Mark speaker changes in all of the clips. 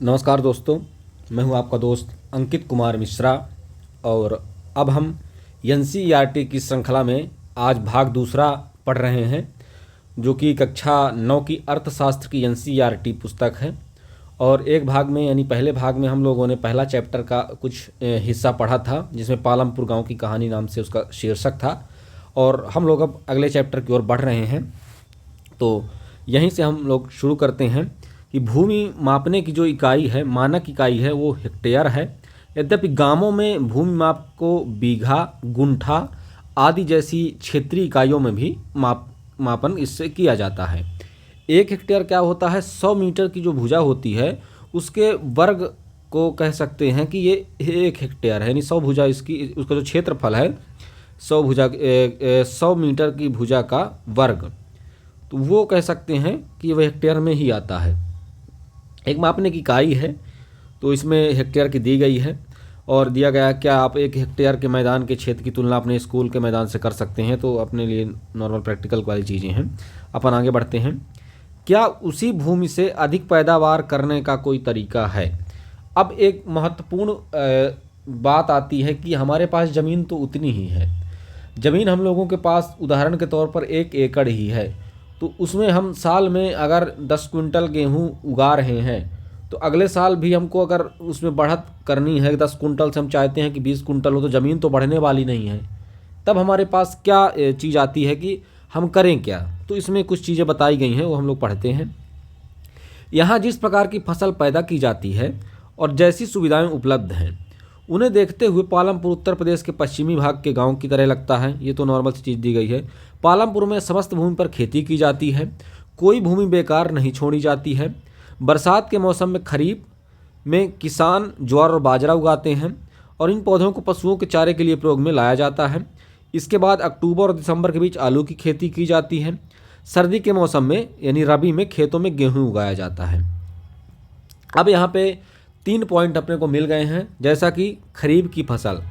Speaker 1: नमस्कार दोस्तों, मैं हूं आपका दोस्त अंकित कुमार मिश्रा। और अब हम एनसीईआरटी की श्रृंखला में आज भाग दूसरा पढ़ रहे हैं, जो कि कक्षा 9 की अर्थशास्त्र की एनसीईआरटी पुस्तक है। और एक भाग में यानी पहले भाग में हम लोगों ने पहला चैप्टर का कुछ हिस्सा पढ़ा था, जिसमें पालमपुर गांव की कहानी नाम से उसका शीर्षक था। और हम लोग अब अगले चैप्टर की ओर बढ़ रहे हैं। तो यहीं से हम लोग शुरू करते हैं कि भूमि मापने की जो इकाई है, मानक इकाई है, वो हेक्टेयर है। यद्यपि गांवों में भूमि माप को बीघा, गुंठा आदि जैसी क्षेत्रीय इकाइयों में भी मापन इससे किया जाता है। 1 हेक्टेयर क्या होता है? 100 मीटर की जो भुजा होती है उसके वर्ग को कह सकते हैं कि ये 1 हेक्टेयर है, यानी 100 भुजा इसकी, उसका जो क्षेत्रफल है 100 मीटर की भुजा का वर्ग, तो वो कह सकते हैं कि वह हेक्टेयर में ही आता है। एक मापने की इकाई है, तो इसमें हेक्टेयर की दी गई है और दिया गया क्या आप 1 हेक्टेयर के मैदान के क्षेत्र की तुलना अपने स्कूल के मैदान से कर सकते हैं। तो अपने लिए नॉर्मल प्रैक्टिकल वाली चीज़ें हैं। अपन आगे बढ़ते हैं। क्या उसी भूमि से अधिक पैदावार करने का कोई तरीका है? अब एक महत्वपूर्ण बात आती है कि हमारे पास ज़मीन तो उतनी ही है। ज़मीन हम लोगों के पास उदाहरण के तौर पर 1 एकड़ ही है, तो उसमें हम साल में अगर 10 क्विंटल गेहूँ उगा रहे हैं, तो अगले साल भी हमको अगर उसमें बढ़त करनी है 10 कुंटल से हम चाहते हैं कि 20 कुंटल हो, तो ज़मीन तो बढ़ने वाली नहीं है। तब हमारे पास क्या चीज़ आती है कि हम करें क्या? तो इसमें कुछ चीज़ें बताई गई हैं, वो हम लोग पढ़ते हैं। यहाँ जिस प्रकार की फसल पैदा की जाती है और जैसी सुविधाएं उपलब्ध हैं, उन्हें देखते हुए पालमपुर उत्तर प्रदेश के पश्चिमी भाग के गांव की तरह लगता है। ये तो नॉर्मल सी चीज़ दी गई है। पालमपुर में समस्त भूमि पर खेती की जाती है, कोई भूमि बेकार नहीं छोड़ी जाती है। बरसात के मौसम में खरीफ में किसान ज्वार और बाजरा उगाते हैं और इन पौधों को पशुओं के चारे के लिए प्रयोग में लाया जाता है। इसके बाद अक्टूबर और दिसंबर के बीच आलू की खेती की जाती है। सर्दी के मौसम में यानी रबी में खेतों में गेहूँ उगाया जाता है। अब यहाँ पे 3 पॉइंट अपने को मिल गए हैं, जैसा कि खरीफ की फसल।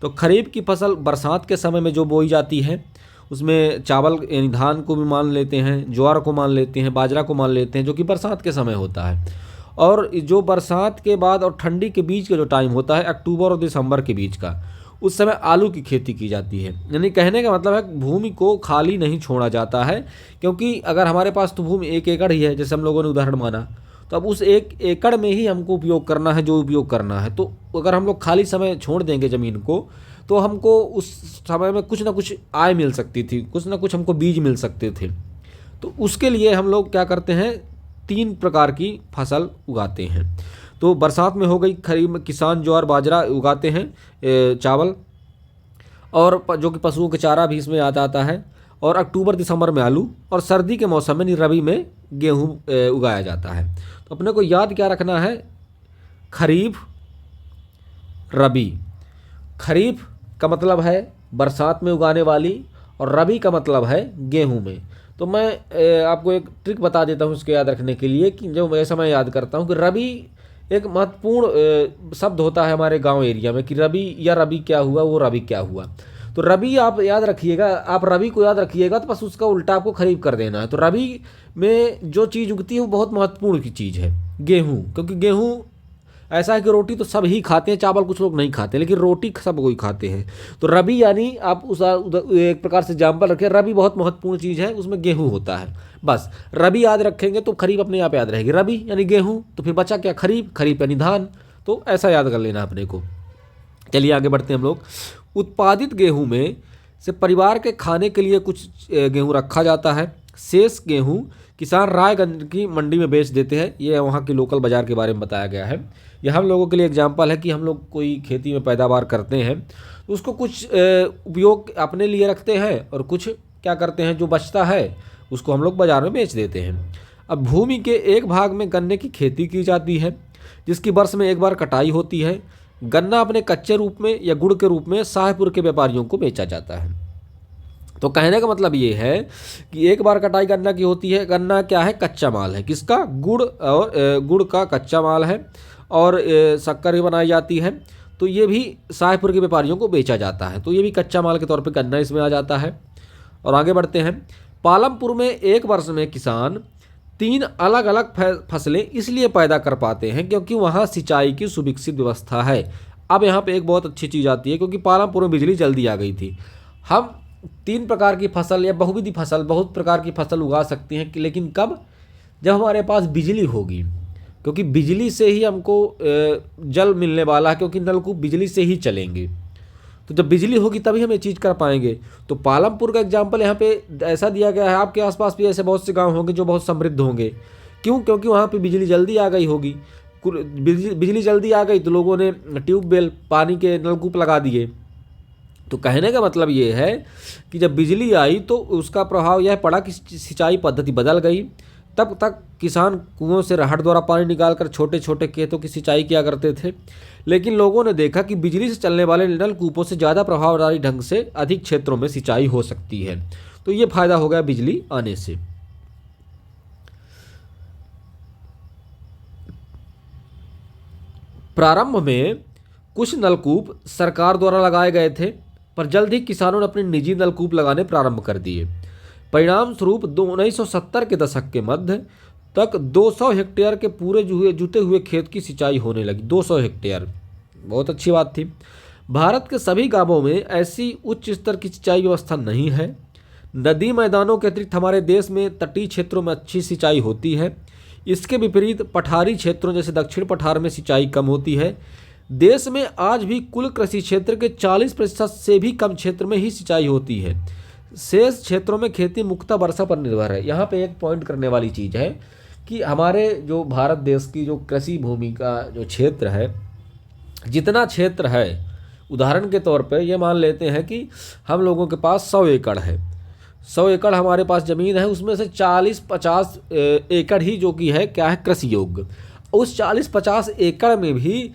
Speaker 1: तो खरीफ की फसल बरसात के समय में जो बोई जाती है, उसमें चावल यानी धान को भी मान लेते हैं, ज्वार को मान लेते हैं, बाजरा को मान लेते हैं, जो कि बरसात के समय होता है। और जो बरसात के बाद और ठंडी के बीच का जो टाइम होता है, अक्टूबर और दिसंबर के बीच का, उस समय आलू की खेती की जाती है। यानी कहने का मतलब है भूमि को खाली नहीं छोड़ा जाता है, क्योंकि अगर हमारे पास तो भूमि 1 एकड़ ही है, जैसे हम लोगों ने उदाहरण माना, तो अब उस 1 एकड़ में ही हमको उपयोग करना है जो उपयोग करना है। तो अगर हम लोग खाली समय छोड़ देंगे ज़मीन को, तो हमको उस समय में कुछ ना कुछ आय मिल सकती थी, कुछ ना कुछ हमको बीज मिल सकते थे। तो उसके लिए हम लोग क्या करते हैं, 3 प्रकार की फसल उगाते हैं। तो बरसात में हो गई खरीफ में किसान ज्वार बाजरा उगाते हैं, चावल, और जो कि पशुओं के चारा भी इसमें आ जाता है। और अक्टूबर दिसंबर में आलू, और सर्दी के मौसम में रबी में गेहूँ उगाया जाता है। तो अपने को याद क्या रखना है? खरीफ, रबी। खरीफ का मतलब है बरसात में उगाने वाली, और रबी का मतलब है गेहूं में। तो मैं आपको एक ट्रिक बता देता हूं इसके याद रखने के लिए, कि जो ऐसा मैं याद करता हूं कि रबी एक महत्वपूर्ण शब्द होता है हमारे गांव एरिया में, कि रबी या रबी क्या हुआ, वो रबी क्या हुआ। तो रबी आप याद रखिएगा, आप रबी को याद रखिएगा तो बस उसका उल्टा आपको खरीफ कर देना है। तो रबी में जो चीज़ उगती है वो बहुत महत्वपूर्ण की चीज़ है, गेहूँ। क्योंकि गेहूँ ऐसा है कि रोटी तो सब ही खाते हैं, चावल कुछ लोग नहीं खाते, लेकिन रोटी सब कोई खाते हैं। तो रबी यानी आप उस एक प्रकार से एग्जाम्पल रखें, रबी बहुत महत्वपूर्ण चीज़ है, उसमें गेहूँ होता है। बस रबी याद रखेंगे तो खरीफ अपने आप याद रहेगी। रबी यानी गेहूँ, तो फिर बचा क्या? खरीफ। खरीफ यानी धान। तो ऐसा याद कर लेना अपने को। चलिए आगे बढ़ते हैं हम लोग। उत्पादित गेहूं में से परिवार के खाने के लिए कुछ गेहूं रखा जाता है। शेष गेहूं किसान रायगंज की मंडी में बेच देते हैं। ये वहाँ के लोकल बाज़ार के बारे में बताया गया है। यह हम लोगों के लिए एग्जाम्पल है कि हम लोग कोई खेती में पैदावार करते हैं तो उसको कुछ उपयोग अपने लिए रखते हैं, और कुछ क्या करते हैं, जो बचता है उसको हम लोग बाज़ार में बेच देते हैं। अब भूमि के एक भाग में गन्ने की खेती की जाती है, जिसकी वर्ष में एक बार कटाई होती है। गन्ना अपने कच्चे रूप में या गुड़ के रूप में शाहपुर के व्यापारियों को बेचा जाता है। तो कहने का मतलब ये है कि एक बार कटाई गन्ना की होती है। गन्ना क्या है? कच्चा माल है। किसका? गुड़। और गुड़ का कच्चा माल है, और शक्कर भी बनाई जाती है। तो ये भी शाहपुर के व्यापारियों को बेचा जाता है। तो ये भी कच्चा माल के तौर पे गन्ना इसमें आ जाता है। और आगे बढ़ते हैं। पालमपुर में एक वर्ष में किसान तीन अलग अलग फसलें इसलिए पैदा कर पाते हैं क्योंकि वहाँ सिंचाई की सुविकसित व्यवस्था है। अब यहाँ पे एक बहुत अच्छी चीज़ आती है, क्योंकि पालमपुर में बिजली जल्दी आ गई थी। हम तीन प्रकार की फसल या बहुविधि फसल, बहुत प्रकार की फसल उगा सकते हैं लेकिन कब? जब हमारे पास बिजली होगी, क्योंकि बिजली से ही हमको जल मिलने वाला है, क्योंकि नलकूप बिजली से ही चलेंगे। तो जब बिजली होगी तभी हम ये चीज़ कर पाएंगे। तो पालमपुर का एग्जाम्पल यहाँ पे ऐसा दिया गया है। आपके आसपास भी ऐसे बहुत से गांव होंगे जो बहुत समृद्ध होंगे। क्यों? क्योंकि वहाँ पे बिजली जल्दी आ गई होगी। बिजली जल्दी आ गई तो लोगों ने ट्यूबवेल, पानी के नलकूप लगा दिए। तो कहने का मतलब ये है कि जब बिजली आई तो उसका प्रभाव यह पड़ा कि सिंचाई पद्धति बदल गई। तब तक किसान कुओं से रहड़ द्वारा पानी निकालकर छोटे छोटे खेतों की सिंचाई किया करते थे, लेकिन लोगों ने देखा कि बिजली से चलने वाले नलकूपों से ज़्यादा प्रभावशाली ढंग से अधिक क्षेत्रों में सिंचाई हो सकती है। तो ये फायदा हो गया बिजली आने से। प्रारंभ में कुछ नलकूप सरकार द्वारा लगाए गए थे, पर जल्द ही किसानों ने अपने निजी नलकूप लगाने प्रारंभ कर दिए। परिणाम स्वरूप 1970 के दशक के मध्य तक 200 हेक्टेयर के पूरे जुते हुए खेत की सिंचाई होने लगी। 200 हेक्टेयर, बहुत अच्छी बात थी। भारत के सभी गांवों में ऐसी उच्च स्तर की सिंचाई व्यवस्था नहीं है। नदी मैदानों के अतिरिक्त हमारे देश में तटीय क्षेत्रों में अच्छी सिंचाई होती है। इसके विपरीत पठारी क्षेत्रों जैसे दक्षिण पठार में सिंचाई कम होती है। देश में आज भी कुल कृषि क्षेत्र के 40% से भी कम क्षेत्र में ही सिंचाई होती है। शेष क्षेत्रों में खेती मुख्यतः वर्षा पर निर्भर है। यहाँ पे एक पॉइंट करने वाली चीज़ है कि हमारे जो भारत देश की जो कृषि भूमि का जो क्षेत्र है, जितना क्षेत्र है, उदाहरण के तौर पे ये मान लेते हैं कि हम लोगों के पास 100 एकड़ है। 100 एकड़ हमारे पास ज़मीन है, उसमें से 40-50 एकड़ ही जो कि है क्या है, कृषि योग्य। उस 40-50 एकड़ में भी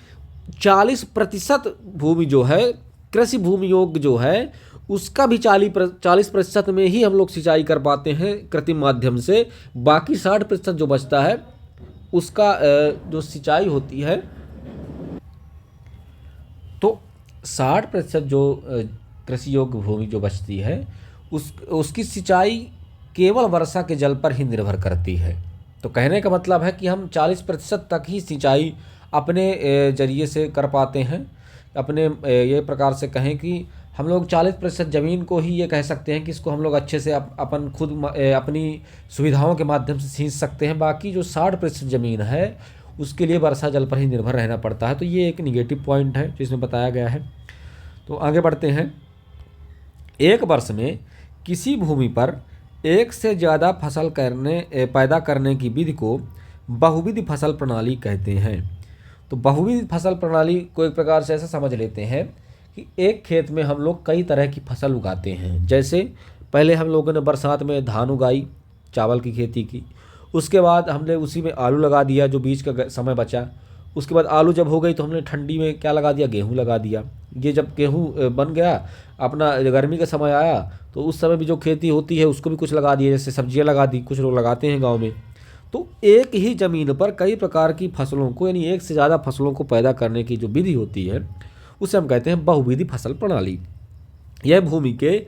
Speaker 1: 40% भूमि जो है कृषि भूमि योग्य जो है, उसका भी 40% में ही हम लोग सिंचाई कर पाते हैं कृत्रिम माध्यम से। बाकी 60% जो बचता है उसका जो सिंचाई होती है, तो 60% जो कृषि योग्य भूमि जो बचती है उसकी सिंचाई केवल वर्षा के जल पर ही निर्भर करती है। तो कहने का मतलब है कि हम 40% तक ही सिंचाई अपने जरिए से कर पाते हैं। अपने ये प्रकार से कहें कि हम लोग 40% ज़मीन को ही ये कह सकते हैं कि इसको हम लोग अच्छे से अपन खुद अपनी सुविधाओं के माध्यम से सींच सकते हैं। बाकी जो 60% ज़मीन है उसके लिए वर्षा जल पर ही निर्भर रहना पड़ता है। तो ये एक निगेटिव पॉइंट है जो इसमें बताया गया है। तो आगे बढ़ते हैं। एक वर्ष में किसी भूमि पर एक से ज़्यादा फसल पैदा करने की विधि को बहुविधि फसल प्रणाली कहते हैं। तो बहुविधि फसल प्रणाली को एक प्रकार से ऐसा समझ लेते हैं कि एक खेत में हम लोग कई तरह की फसल उगाते हैं। जैसे पहले हम लोगों ने बरसात में धान उगाई, चावल की खेती की, उसके बाद हमने उसी में आलू लगा दिया जो बीज का समय बचा। उसके बाद आलू जब हो गई तो हमने ठंडी में क्या लगा दिया, गेहूँ लगा दिया। ये जब गेहूँ बन गया, अपना गर्मी का समय आया, तो उस समय भी जो खेती होती है उसको भी कुछ लगा दिए, जैसे सब्जियाँ लगा दी, कुछ लोग लगाते हैं गाँव में। तो एक ही ज़मीन पर कई प्रकार की फसलों को, यानी एक से ज़्यादा फसलों को पैदा करने की जो विधि होती है उसे हम कहते हैं बहुविधि फसल प्रणाली। यह भूमि के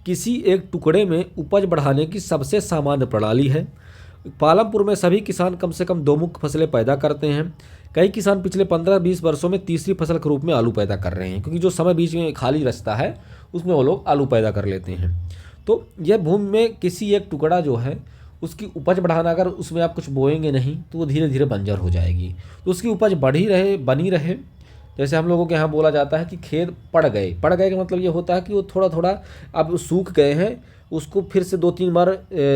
Speaker 1: किसी एक टुकड़े में उपज बढ़ाने की सबसे सामान्य प्रणाली है। पालमपुर में सभी किसान कम से कम 2 मुख्य फसलें पैदा करते हैं। कई किसान पिछले 15-20 वर्षों में तीसरी फसल के रूप में आलू पैदा कर रहे हैं, क्योंकि जो समय बीच में खाली रास्ता है उसमें वो लोग आलू पैदा कर लेते हैं। तो यह भूमि में किसी एक टुकड़ा जो है उसकी उपज बढ़ाना, अगर उसमें आप कुछ बोएंगे नहीं तो वो धीरे धीरे बंजर हो जाएगी। तो उसकी उपज बनी रहे। जैसे हम लोगों के यहाँ बोला जाता है कि खेत पड़ गए का मतलब ये होता है कि वो थोड़ा थोड़ा अब सूख गए हैं, उसको फिर से 2-3 बार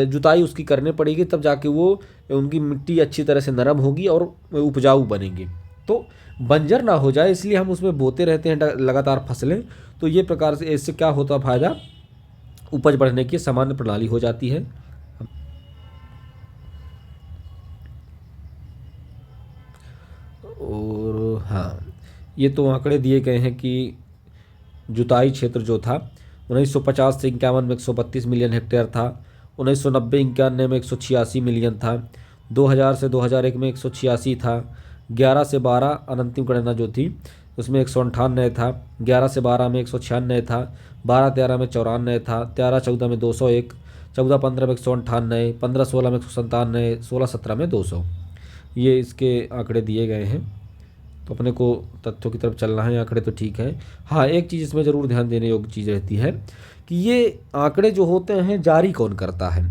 Speaker 1: जुताई उसकी करनी पड़ेगी, तब जाके वो उनकी मिट्टी अच्छी तरह से नरम होगी और उपजाऊ बनेंगे। तो बंजर ना हो जाए इसलिए हम उसमें बोते रहते हैं लगातार फसलें। तो ये प्रकार से इससे क्या होता है फायदा, उपज बढ़ने की सामान्य प्रणाली हो जाती है। और हाँ, ये तो आंकड़े दिए गए हैं कि जुताई क्षेत्र जो था 1950 से 51 में 132 मिलियन हेक्टेयर था, 1990-91 में 186 मिलियन था, 2000 से 2001 में 186 था, 11 से 12 अंतिम गणना जो थी उसमें 198 था, 11 से 12 में 196 था, 12-13 में 94 था, 13-14 में 201, 14-15 में 198, 15-16 में 197, 16-17 में 200, ये इसके आंकड़े दिए गए हैं। तो अपने को तथ्यों की तरफ चलना है, आंकड़े तो ठीक है। हाँ, एक चीज़ इसमें ज़रूर ध्यान देने योग्य चीज़ रहती है कि ये आंकड़े जो होते हैं जारी कौन करता है।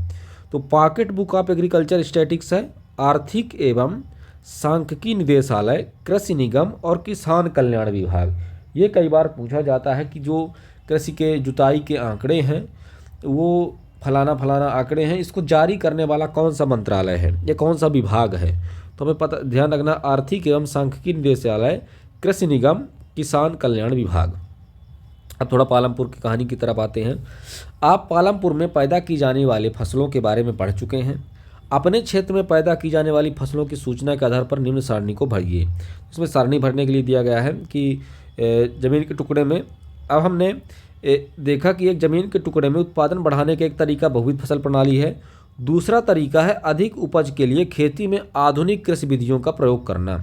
Speaker 1: तो pocket book of agriculture statics है, आर्थिक एवं सांख्यिकी निदेशालय, कृषि निगम और किसान कल्याण विभाग। ये कई बार पूछा जाता है कि जो कृषि के जुताई के आंकड़े हैं वो फलाना फलाना आंकड़े हैं, इसको जारी करने वाला कौन सा मंत्रालय है या कौन सा विभाग है। तो हमें पता ध्यान रखना, आर्थिक एवं सांख्यिकी निदेशालय, कृषि निगम, किसान कल्याण विभाग। अब थोड़ा पालमपुर की कहानी की तरफ आते हैं। आप पालमपुर में पैदा की जाने वाले फसलों के बारे में पढ़ चुके हैं। अपने क्षेत्र में पैदा की जाने वाली फसलों की सूचना के आधार पर निम्न सारणी को भरिए। इसमें सारणी भरने के लिए दिया गया है कि ज़मीन के टुकड़े में, अब हमने देखा कि एक ज़मीन के टुकड़े में उत्पादन बढ़ाने का एक तरीका बहुविध फसल प्रणाली है। दूसरा तरीका है अधिक उपज के लिए खेती में आधुनिक कृषि विधियों का प्रयोग करना।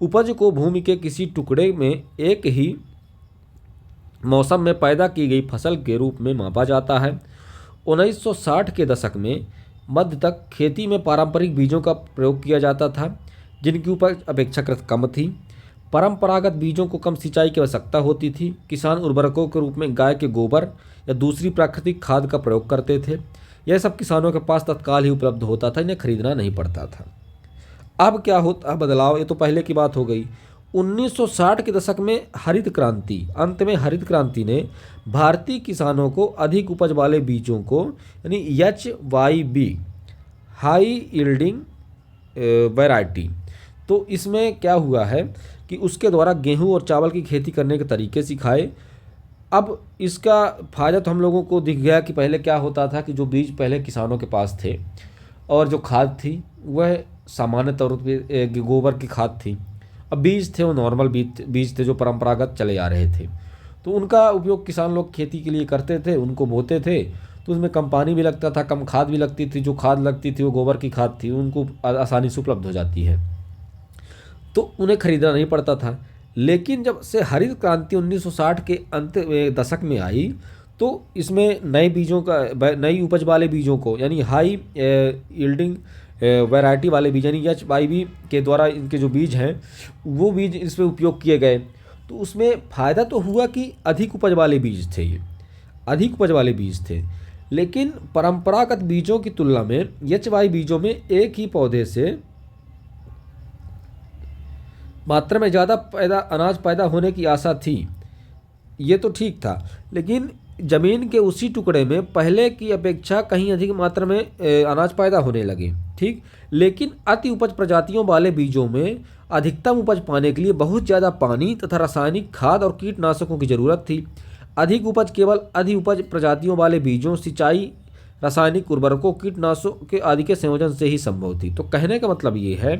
Speaker 1: उपज को भूमि के किसी टुकड़े में एक ही मौसम में पैदा की गई फसल के रूप में मापा जाता है। 1960 के दशक में मध्य तक खेती में पारंपरिक बीजों का प्रयोग किया जाता था जिनकी उपज अपेक्षाकृत कम थी। परंपरागत बीजों को कम सिंचाई की आवश्यकता होती थी। किसान उर्वरकों के रूप में गाय के गोबर या दूसरी प्राकृतिक खाद का प्रयोग करते थे। यह सब किसानों के पास तत्काल ही उपलब्ध होता था, इन्हें खरीदना नहीं पड़ता था। अब क्या होता बदलाव, ये तो पहले की बात हो गई। 1960 के दशक में हरित क्रांति, अंत में हरित क्रांति ने भारतीय किसानों को अधिक उपज वाले बीजों को यानी HYB हाई यील्डिंग वैरायटी, तो इसमें क्या हुआ है कि उसके द्वारा गेहूं और चावल की खेती करने के तरीके सिखाए। अब इसका फ़ायदा तो हम लोगों को दिख गया कि पहले क्या होता था कि जो बीज पहले किसानों के पास थे और जो खाद थी वह सामान्य तौर पर गोबर की खाद थी। अब बीज थे वो नॉर्मल बीज थे जो परंपरागत चले आ रहे थे, तो उनका उपयोग किसान लोग खेती के लिए करते थे, उनको बोते थे। तो उसमें कम पानी भी लगता था, कम खाद भी लगती थी। जो खाद लगती थी वो गोबर की खाद थी, उनको आसानी से उपलब्ध हो जाती है, तो उन्हें खरीदना नहीं पड़ता था। लेकिन जब से हरित क्रांति 1960 के अंत दशक में आई तो इसमें नए बीजों का, नई उपज वाले बीजों को यानी हाई यील्डिंग वैरायटी वाले बीज यानी HYB के द्वारा इनके जो बीज हैं वो बीज इसमें उपयोग किए गए। तो उसमें फ़ायदा तो हुआ कि अधिक उपज वाले बीज थे, ये अधिक उपज वाले बीज थे। लेकिन परंपरागत बीजों की तुलना में HY बीजों में एक ही पौधे से मात्रा में ज़्यादा अनाज पैदा होने की आशा थी। ये तो ठीक था, लेकिन ज़मीन के उसी टुकड़े में पहले की अपेक्षा कहीं अधिक मात्रा में अनाज पैदा होने लगे, ठीक। लेकिन अति उपज प्रजातियों वाले बीजों में अधिकतम उपज पाने के लिए बहुत ज़्यादा पानी तथा रासायनिक खाद और कीटनाशकों की ज़रूरत थी। अधिक उपज केवल अधिक उपज प्रजातियों वाले बीजों, सिंचाई, रासायनिक उर्वरकों, कीटनाशकों के आदि के संयोजन से ही संभव थी। तो कहने का मतलब ये है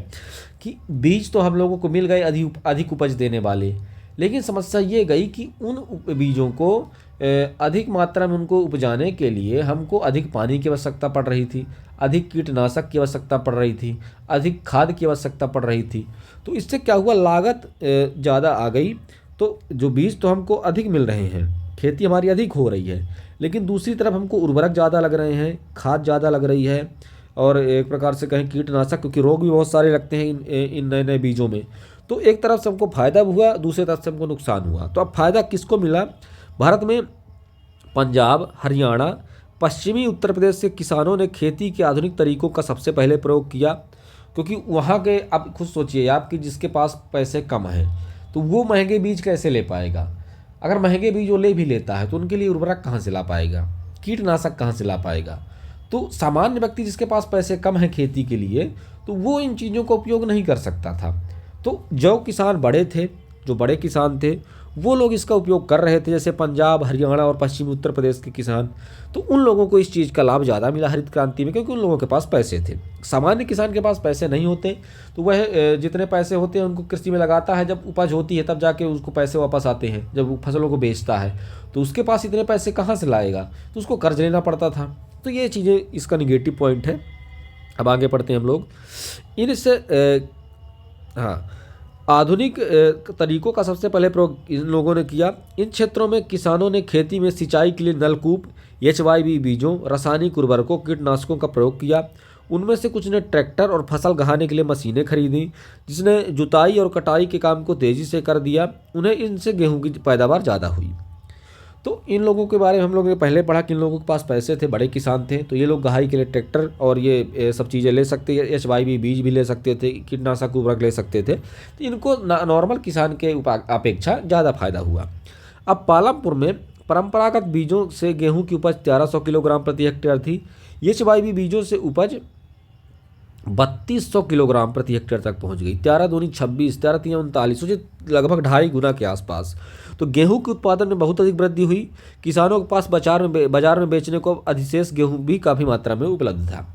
Speaker 1: कि बीज तो हम लोगों को मिल गए अधिक उपज देने वाले, लेकिन समस्या ये गई कि उन बीजों को अधिक मात्रा में उनको उपजाने के लिए हमको अधिक पानी की आवश्यकता पड़ रही थी, अधिक कीटनाशक की आवश्यकता पड़ रही थी, अधिक खाद की आवश्यकता पड़ रही थी। तो इससे क्या हुआ, लागत ज़्यादा आ गई। तो जो बीज तो हमको अधिक मिल रहे हैं, खेती हमारी अधिक हो रही है, लेकिन दूसरी तरफ हमको उर्वरक ज़्यादा लग रहे हैं, खाद ज़्यादा लग रही है, और एक प्रकार से कहें कीटनाशक, क्योंकि रोग भी बहुत सारे लगते हैं इन नए नए बीजों में। तो एक तरफ से हमको फ़ायदा हुआ, दूसरी तरफ से हमको नुकसान हुआ। तो अब फ़ायदा किसको मिला? भारत में पंजाब, हरियाणा, पश्चिमी उत्तर प्रदेश के किसानों ने खेती के आधुनिक तरीकों का सबसे पहले प्रयोग किया, क्योंकि वहाँ के, आप खुद सोचिए, आपकी जिसके पास पैसे कम हैं तो वो महंगे बीज कैसे ले पाएगा? अगर महंगे बीज वो ले भी लेता है तो उनके लिए उर्वरक कहाँ से ला पाएगा, कीटनाशक कहाँ से ला पाएगा? तो सामान्य व्यक्ति जिसके पास पैसे कम हैं खेती के लिए, तो वो इन चीज़ों का उपयोग नहीं कर सकता था। तो जो किसान बड़े थे, जो बड़े किसान थे, वो लोग इसका उपयोग कर रहे थे, जैसे पंजाब, हरियाणा और पश्चिमी उत्तर प्रदेश के किसान। तो उन लोगों को इस चीज़ का लाभ ज़्यादा मिला हरित क्रांति में, क्योंकि उन लोगों के पास पैसे थे। सामान्य किसान के पास पैसे नहीं होते, तो वह जितने पैसे होते हैं उनको कृषि में लगाता है, जब उपज होती है तब जाके उसको पैसे वापस आते हैं, जब वो फसलों को बेचता है। तो उसके पास इतने पैसे कहाँ से लाएगा? तो उसको कर्ज लेना पड़ता था। तो ये चीज़ें इसका निगेटिव पॉइंट है। अब आगे पढ़ते हैं हम लोग इनसे। हाँ, आधुनिक तरीकों का सबसे पहले प्रयोग इन लोगों ने किया। इन क्षेत्रों में किसानों ने खेती में सिंचाई के लिए नलकूप, HYV बीजों, रासायनिक उर्वरकों, कीटनाशकों का प्रयोग किया। उनमें से कुछ ने ट्रैक्टर और फसल गहाने के लिए मशीनें खरीदी, जिसने जुताई और कटाई के काम को तेज़ी से कर दिया। उन्हें इनसे गेहूं की पैदावार ज़्यादा हुई। तो इन लोगों के बारे में हम लोगों ने पहले पढ़ा कि इन लोगों के पास पैसे थे, बड़े किसान थे, तो ये लोग गहाई के लिए ट्रैक्टर और ये सब चीज़ें ले सकते थे, HYV बीज भी ले सकते थे, कीटनाशक उर्वरक ले सकते थे। तो इनको नॉर्मल किसान के अपेक्षा ज़्यादा फायदा हुआ। अब पालमपुर में परंपरागत बीजों से गेहूं की उपज 1300 किलोग्राम प्रति हेक्टेयर थी। HYV बीजों से उपज 3200 किलोग्राम प्रति हेक्टेयर तक पहुंच गई। 13 दूनी 26, 13 तीन 39, सोचिए लगभग 2.5 गुना के आसपास। तो गेहूं के उत्पादन में बहुत अधिक वृद्धि हुई। किसानों के पास बाजार में बेचने को अधिशेष गेहूं भी काफ़ी मात्रा में उपलब्ध था।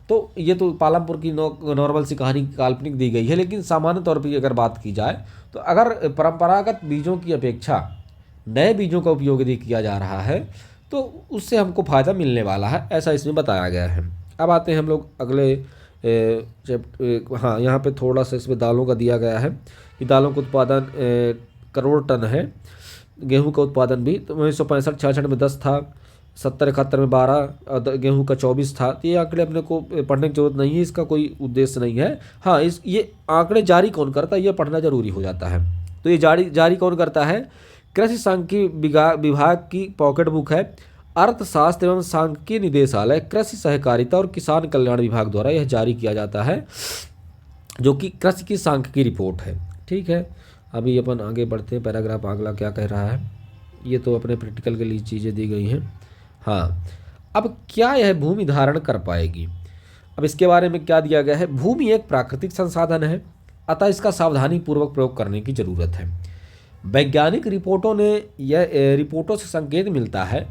Speaker 1: तो ये तो पालमपुर की नॉर्मल सी कहानी काल्पनिक दी गई है, लेकिन सामान्य तौर पर अगर बात की जाए तो अगर परंपरागत बीजों की अपेक्षा नए बीजों का उपयोग यदि किया जा रहा है तो उससे हमको फ़ायदा मिलने वाला है, ऐसा इसमें बताया गया है। अब आते हैं हम लोग अगले हाँ, यहाँ पे थोड़ा सा इसमें दालों का दिया गया है कि दालों का उत्पादन करोड़ टन है। गेहूं का उत्पादन भी तो 1965-66 में 10 था, 70-71 में 12, गेहूं का 24 था। तो ये आंकड़े अपने को पढ़ने की जरूरत नहीं है, इसका कोई उद्देश्य नहीं है। हाँ, ये आंकड़े जारी कौन करता है ये पढ़ना जरूरी हो जाता है। तो ये जारी कौन करता है? कृषि सांख्यिकी विभाग की पॉकेट बुक है। अर्थशास्त्र एवं सांख्यिकी निदेशालय, कृषि सहकारिता और किसान कल्याण विभाग द्वारा यह जारी किया जाता है, जो कि कृषि की सांख्यिकी रिपोर्ट है। ठीक है, अभी अपन आगे बढ़ते हैं। पैराग्राफ अगला क्या कह रहा है, ये तो अपने प्रैक्टिकल के लिए चीज़ें दी गई हैं। हाँ, अब क्या यह भूमि धारण कर पाएगी? अब इसके बारे में क्या दिया गया है? भूमि एक प्राकृतिक संसाधन है, अतः इसका सावधानी पूर्वक प्रयोग करने की जरूरत है। वैज्ञानिक रिपोर्टों से संकेत मिलता है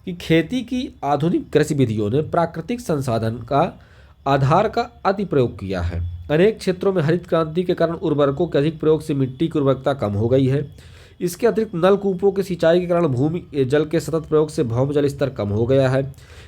Speaker 1: कि खेती की आधुनिक कृषि विधियों ने प्राकृतिक संसाधन का आधार का अति प्रयोग किया है। अनेक क्षेत्रों में हरित क्रांति के कारण उर्वरकों के अधिक प्रयोग से मिट्टी की उर्वरकता कम हो गई है। इसके अतिरिक्त नलकूपों की सिंचाई के कारण भूमि जल के सतत प्रयोग से भौम जल स्तर कम हो गया है।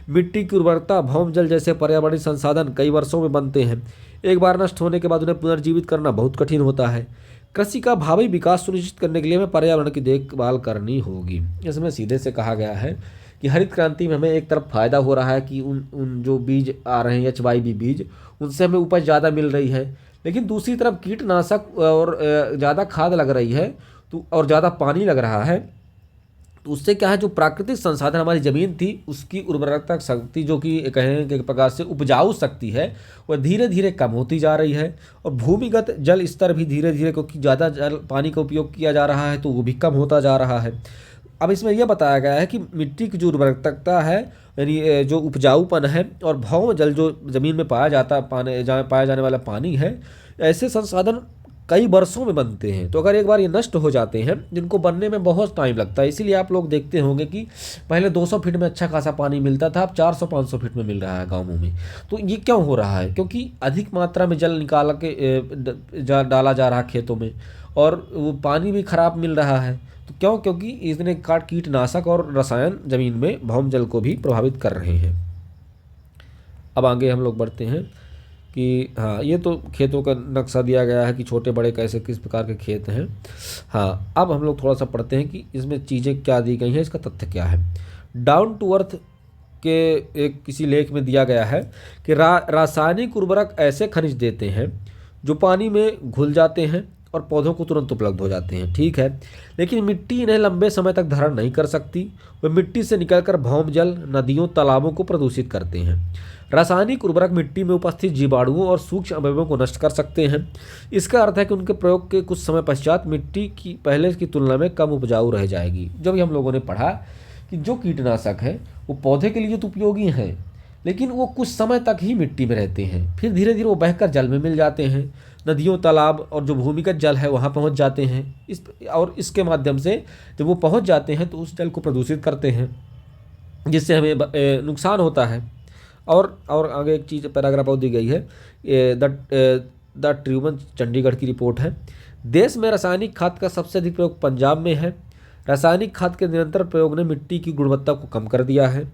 Speaker 1: मिट्टी की उर्वरकता, भौम जल जैसे पर्यावरणीय संसाधन कई वर्षों में बनते हैं। एक बार नष्ट होने के बाद उन्हें पुनर्जीवित करना बहुत कठिन होता है। कृषि का भावी विकास सुनिश्चित करने के लिए हमें पर्यावरण की देखभाल करनी होगी। इसमें सीधे से कहा गया है कि हरित क्रांति में हमें एक तरफ फ़ायदा हो रहा है कि उन जो बीज आ रहे हैं HYV बीज, उनसे हमें उपज ज़्यादा मिल रही है, लेकिन दूसरी तरफ कीटनाशक और ज़्यादा खाद लग रही है तो और ज़्यादा पानी लग रहा है, तो उससे क्या है, जो प्राकृतिक संसाधन हमारी ज़मीन थी उसकी उर्वरकता शक्ति, जो कि कहें कि एक प्रकार से उपजाऊ शक्ति है, वह धीरे धीरे कम होती जा रही है। और भूमिगत जल स्तर भी धीरे धीरे, क्योंकि ज़्यादा जल पानी का उपयोग किया जा रहा है तो वो भी कम होता जा रहा है। अब इसमें यह बताया गया है कि मिट्टी की जो उर्वरकता है, यानी जो उपजाऊपन है, और भौम जल जो ज़मीन में पाया जाता पानी, जहाँ पाया जाने वाला पानी है, ऐसे संसाधन कई वर्षों में बनते हैं। तो अगर एक बार ये नष्ट हो जाते हैं, जिनको बनने में बहुत टाइम लगता है, इसीलिए आप लोग देखते होंगे कि पहले 200 फीट में अच्छा खासा पानी मिलता था, अब 400-500 फीट में मिल रहा है गाँवों में। तो ये क्यों हो रहा है? क्योंकि अधिक मात्रा में जल निकाल के डाला जा रहा है खेतों में, और वो पानी भी खराब मिल रहा है। तो क्यों? क्योंकि इतने कीटनाशक और रसायन ज़मीन में भौम जल को भी प्रभावित कर रहे हैं। अब आगे हम लोग बढ़ते हैं कि हाँ, ये तो खेतों का नक्शा दिया गया है कि छोटे बड़े कैसे किस प्रकार के खेत हैं। हाँ, अब हम लोग थोड़ा सा पढ़ते हैं कि इसमें चीज़ें क्या दी गई हैं, इसका तथ्य क्या है। डाउन टू अर्थ के एक किसी लेख में दिया गया है कि रासायनिक उर्वरक ऐसे खनिज देते हैं जो पानी में घुल जाते हैं और पौधों को तुरंत उपलब्ध हो जाते हैं। ठीक है, लेकिन मिट्टी इन्हें लंबे समय तक धारण नहीं कर सकती। वे मिट्टी से निकलकर भौम जल, नदियों, तालाबों को प्रदूषित करते हैं। रासायनिक उर्वरक मिट्टी में उपस्थित जीवाणुओं और सूक्ष्म अवयवों को नष्ट कर सकते हैं। इसका अर्थ है कि उनके प्रयोग के कुछ समय पश्चात मिट्टी की पहले की तुलना में कम उपजाऊ रह जाएगी। जब भी हम लोगों ने पढ़ा कि जो कीटनाशक है वो पौधे के लिए तो उपयोगी हैं, लेकिन वो कुछ समय तक ही मिट्टी में रहते हैं, फिर धीरे धीरे वो बहकर जल में मिल जाते हैं, नदियों, तालाब और जो भूमिगत जल है वहाँ पहुँच जाते हैं। और इसके माध्यम से जब वो पहुँच जाते हैं तो उस जल को प्रदूषित करते हैं, जिससे हमें नुकसान होता है। और आगे एक चीज़ पैराग्राफ और दी गई है, द ट्रिब्यून चंडीगढ़ की रिपोर्ट है। देश में रासायनिक खाद का सबसे अधिक प्रयोग पंजाब में है। रासायनिक खाद के निरंतर प्रयोग ने मिट्टी की गुणवत्ता को कम कर दिया है।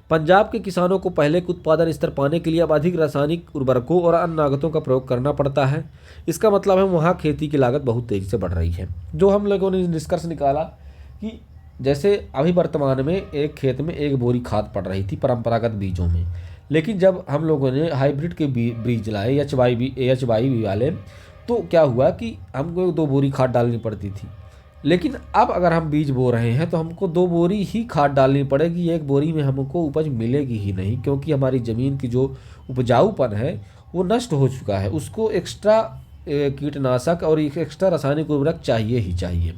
Speaker 1: पंजाब के किसानों को पहले के उत्पादन स्तर पाने के लिए अब अधिक रासायनिक उर्वरकों और अन्य लागतों का प्रयोग करना पड़ता है। इसका मतलब है वहाँ खेती की लागत बहुत तेज़ी से बढ़ रही है। जो हम लोगों ने निष्कर्ष निकाला कि जैसे अभी वर्तमान में एक खेत में एक बोरी खाद पड़ रही थी परंपरागत बीजों में, लेकिन जब हम लोगों ने हाइब्रिड के बीज लाए एच वाई वाले, तो क्या हुआ कि हमको 2 बोरी खाद डालनी पड़ती थी। लेकिन अब अगर हम बीज बो रहे हैं तो हमको 2 बोरी ही खाद डालनी पड़ेगी, 1 बोरी में हमको उपज मिलेगी ही नहीं, क्योंकि हमारी ज़मीन की जो उपजाऊपन है वो नष्ट हो चुका है। उसको एक्स्ट्रा कीटनाशक और एक एक्स्ट्रा रासायनिक उर्वरक चाहिए ही चाहिए।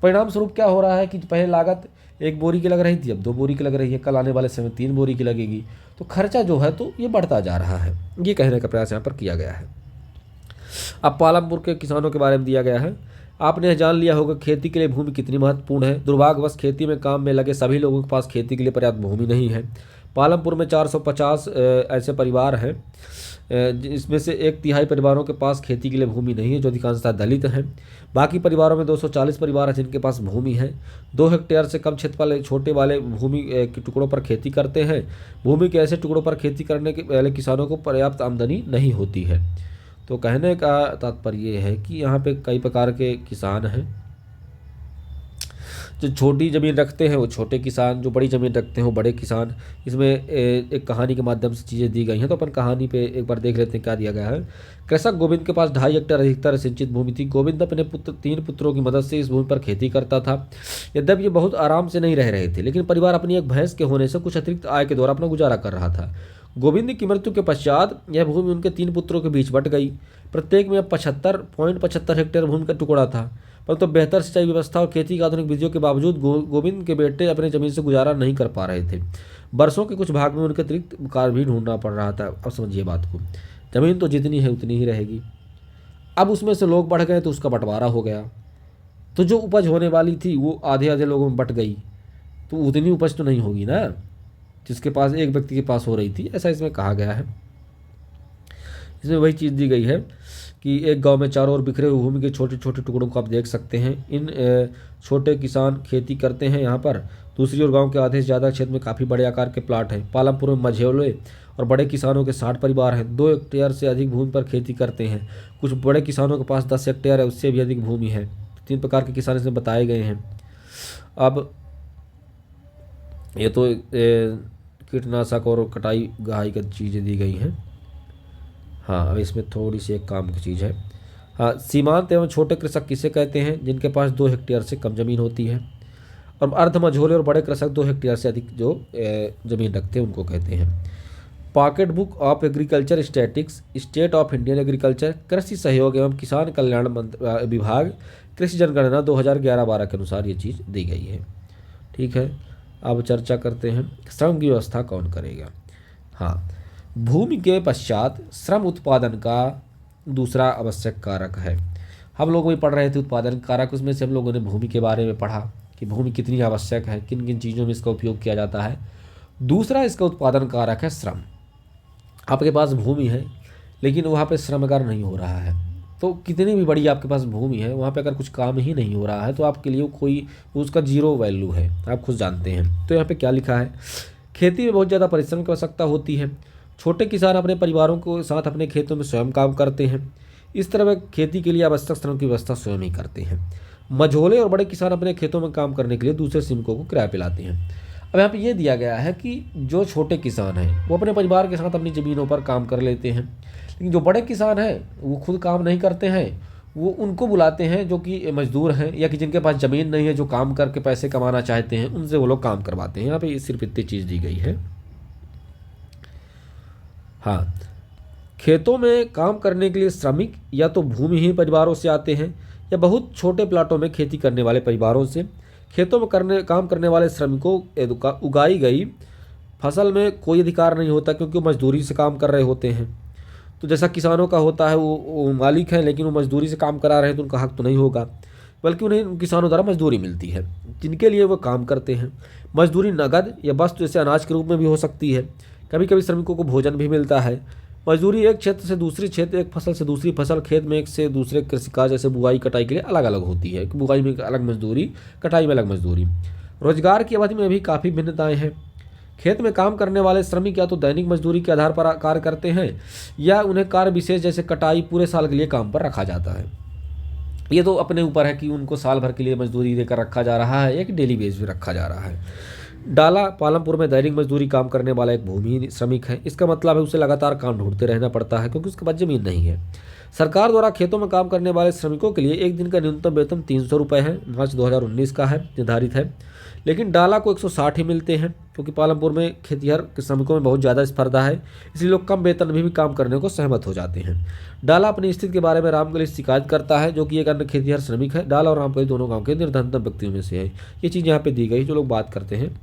Speaker 1: परिणाम स्वरूप क्या हो रहा है कि पहले लागत 1 बोरी की लग रही थी, अब 2 बोरी की लग रही है, कल आने वाले समय 3 बोरी की लगेगी। तो खर्चा जो है तो ये बढ़ता जा रहा है। ये कहने का प्रयास यहाँ पर किया गया है। अब पालमपुर के किसानों के बारे में दिया गया है। आपने जान लिया होगा खेती के लिए भूमि कितनी महत्वपूर्ण है। दुर्भाग्यवश खेती में काम में लगे सभी लोगों के पास खेती के लिए पर्याप्त भूमि नहीं है। पालमपुर में 450 ऐसे परिवार हैं, इसमें से 1/3 परिवारों के पास खेती के लिए भूमि नहीं है, जो अधिकांशतः दलित हैं। बाकी परिवारों में 240 परिवार हैं जिनके पास भूमि है। 2 हेक्टेयर से कम क्षेत्र वाले छोटे वाले भूमि के टुकड़ों पर खेती करते हैं। भूमि के ऐसे टुकड़ों पर खेती करने के पहले किसानों को पर्याप्त आमदनी नहीं होती है। तो कहने का तात्पर्य ये है कि यहाँ पे कई प्रकार के किसान हैं। जो छोटी ज़मीन रखते हैं वो छोटे किसान, जो बड़ी ज़मीन रखते हैं वो बड़े किसान। इसमें एक कहानी के माध्यम से चीज़ें दी गई हैं, तो अपन कहानी पे एक बार देख लेते हैं क्या दिया गया है। कृषक गोविंद के पास 2.5 हेक्टेयर अधिकतर सिंचित भूमि थी। गोविंद अपने 3 पुत्रों की मदद से इस भूमि पर खेती करता था। यद्यपि ये बहुत आराम से नहीं रह रहे थे, लेकिन परिवार अपनी एक भैंस के होने से कुछ अतिरिक्त आय के द्वारा अपना गुजारा कर रहा था। गोविंद की मृत्यु के पश्चात यह भूमि उनके 3 पुत्रों के बीच बंट गई। प्रत्येक में 75.75 हेक्टेयर भूमि का टुकड़ा था। परंतु बेहतर सिंचाई व्यवस्था और खेती की आधुनिक विधियों के बावजूद गोविंद के बेटे अपनी जमीन से गुजारा नहीं कर पा रहे थे। वर्षों के कुछ भाग में उनके अतिरिक्त कार्य भी ढूंढना पड़ रहा था। अब समझिए बात को, जमीन तो जितनी है उतनी ही रहेगी। अब उसमें से लोग बढ़ गए तो उसका बंटवारा हो गया, तो जो उपज होने वाली थी वो आधे आधे लोगों में बंट गई, तो उतनी उपज तो नहीं होगी ना जिसके पास एक व्यक्ति के पास हो रही थी। ऐसा इसमें कहा गया है। इसमें वही चीज़ दी गई है कि एक गांव में चारों ओर बिखरे हुए भूमि के छोटे छोटे टुकड़ों को आप देख सकते हैं। इन छोटे किसान खेती करते हैं यहाँ पर। दूसरी ओर गांव के आधे से ज़्यादा क्षेत्र में काफ़ी बड़े आकार के प्लाट हैं। पालमपुर में मझौले और बड़े किसानों के 60 परिवार हैं। 2 हेक्टेयर से अधिक भूमि पर खेती करते हैं। कुछ बड़े किसानों के पास 10 हेक्टेयर है, उससे भी अधिक भूमि है। 3 प्रकार के किसान इसमें बताए गए हैं। अब ये तो कीटनाशक और कटाई गहाई की चीज़ें दी गई हैं। हाँ, अब इसमें थोड़ी सी एक काम की चीज़ है। हाँ, सीमांत एवं छोटे कृषक किसे कहते हैं? जिनके पास 2 हेक्टेयर से कम ज़मीन होती है। और अर्ध मझोले और बड़े कृषक 2 हेक्टेयर से अधिक जो ज़मीन रखते हैं उनको कहते हैं। Pocket book of agriculture statics, state of Indian agriculture, कृषि सहयोग एवं किसान कल्याण विभाग, कृषि जनगणना 2011-12 के अनुसार ये चीज़ दी गई है। ठीक है, अब चर्चा करते हैं श्रम की व्यवस्था कौन करेगा। हाँ, भूमि के पश्चात श्रम उत्पादन का दूसरा आवश्यक कारक है। हम लोग भी पढ़ रहे थे उत्पादन कारक, उसमें से हम लोगों ने भूमि के बारे में पढ़ा कि भूमि कितनी आवश्यक है, किन किन चीज़ों में इसका उपयोग किया जाता है। दूसरा इसका उत्पादन कारक है श्रम। आपके पास भूमि है लेकिन वहाँ पे श्रमकार नहीं हो रहा है, तो कितनी भी बड़ी आपके पास भूमि है, वहाँ पे अगर कुछ काम ही नहीं हो रहा है तो आपके लिए कोई उसका जीरो वैल्यू है, आप खुद जानते हैं। तो यहाँ पे क्या लिखा है, खेती में बहुत ज़्यादा परिश्रम की आवश्यकता होती है। छोटे किसान अपने परिवारों को साथ अपने खेतों में स्वयं काम करते हैं। इस तरह वे खेती के लिए आवश्यक श्रम की व्यवस्था स्वयं ही करते हैं। मझोले और बड़े किसान अपने खेतों में काम करने के लिए दूसरे श्रमिकों को किराए पे लाते हैं। अब यहाँ पे ये दिया गया है कि जो छोटे किसान हैं वो अपने परिवार के साथ अपनी ज़मीनों पर काम कर लेते हैं, लेकिन जो बड़े किसान हैं वो खुद काम नहीं करते हैं, वो उनको बुलाते हैं जो कि मजदूर हैं या कि जिनके पास ज़मीन नहीं है, जो काम करके पैसे कमाना चाहते हैं, उनसे वो लोग काम करवाते हैं। यहाँ पे सिर्फ इतनी चीज़ दी गई है। हाँ, खेतों में काम करने के लिए श्रमिक या तो भूमिहीन परिवारों से आते हैं या बहुत छोटे प्लाटों में खेती करने वाले परिवारों से। खेतों में काम करने वाले श्रमिकों को उगाई गई फसल में कोई अधिकार नहीं होता क्योंकि वो मजदूरी से काम कर रहे होते हैं। तो जैसा किसानों का होता है, वो मालिक हैं लेकिन वो मजदूरी से काम करा रहे हैं तो उनका हक तो नहीं होगा, बल्कि उन्हें किसानों द्वारा मजदूरी मिलती है जिनके लिए वो काम करते हैं। मजदूरी नगद या वस्तु जैसे अनाज के रूप में भी हो सकती है। कभी कभी श्रमिकों को भोजन भी मिलता है। मजदूरी एक क्षेत्र से दूसरे क्षेत्र, एक फसल से दूसरी फसल, खेत में एक से दूसरे कृषि कार्य जैसे बुआई कटाई के लिए अलग अलग होती है। बुआई में अलग मजदूरी, कटाई में अलग मजदूरी। रोजगार की अवधि में भी काफ़ी भिन्नताएं हैं। खेत में काम करने वाले श्रमिक या तो दैनिक मजदूरी के आधार पर कार्य करते हैं या उन्हें कार्य विशेष जैसे कटाई पूरे साल के लिए काम पर रखा जाता है। ये तो अपने ऊपर है कि उनको साल भर के लिए मजदूरी देकर रखा जा रहा है या कि डेली बेस पे रखा जा रहा है। डाला पालमपुर में दैनिक मजदूरी काम करने वाला एक भूमि श्रमिक है। इसका मतलब है उसे लगातार काम ढूंढते रहना पड़ता है क्योंकि उसके पास जमीन नहीं है। सरकार द्वारा खेतों में काम करने वाले श्रमिकों के लिए एक दिन का न्यूनतम वेतन 300 रुपये है, मार्च 2019 का है, निर्धारित है। लेकिन डाला को 160 ही मिलते हैं क्योंकि पालमपुर में खेतिहर के श्रमिकों में बहुत ज़्यादा स्पर्धा है, इसलिए लोग कम वेतन में भी काम करने को सहमत हो जाते हैं। डाला अपनी स्थिति के बारे में रामकली से शिकायत करता है, जो कि एक अन्य खेतिहर श्रमिक है। डाला और रामकली दोनों गाँव के निर्धनतम व्यक्तियों में से है। ये चीज़ यहाँ पर दी गई जो लोग बात करते हैं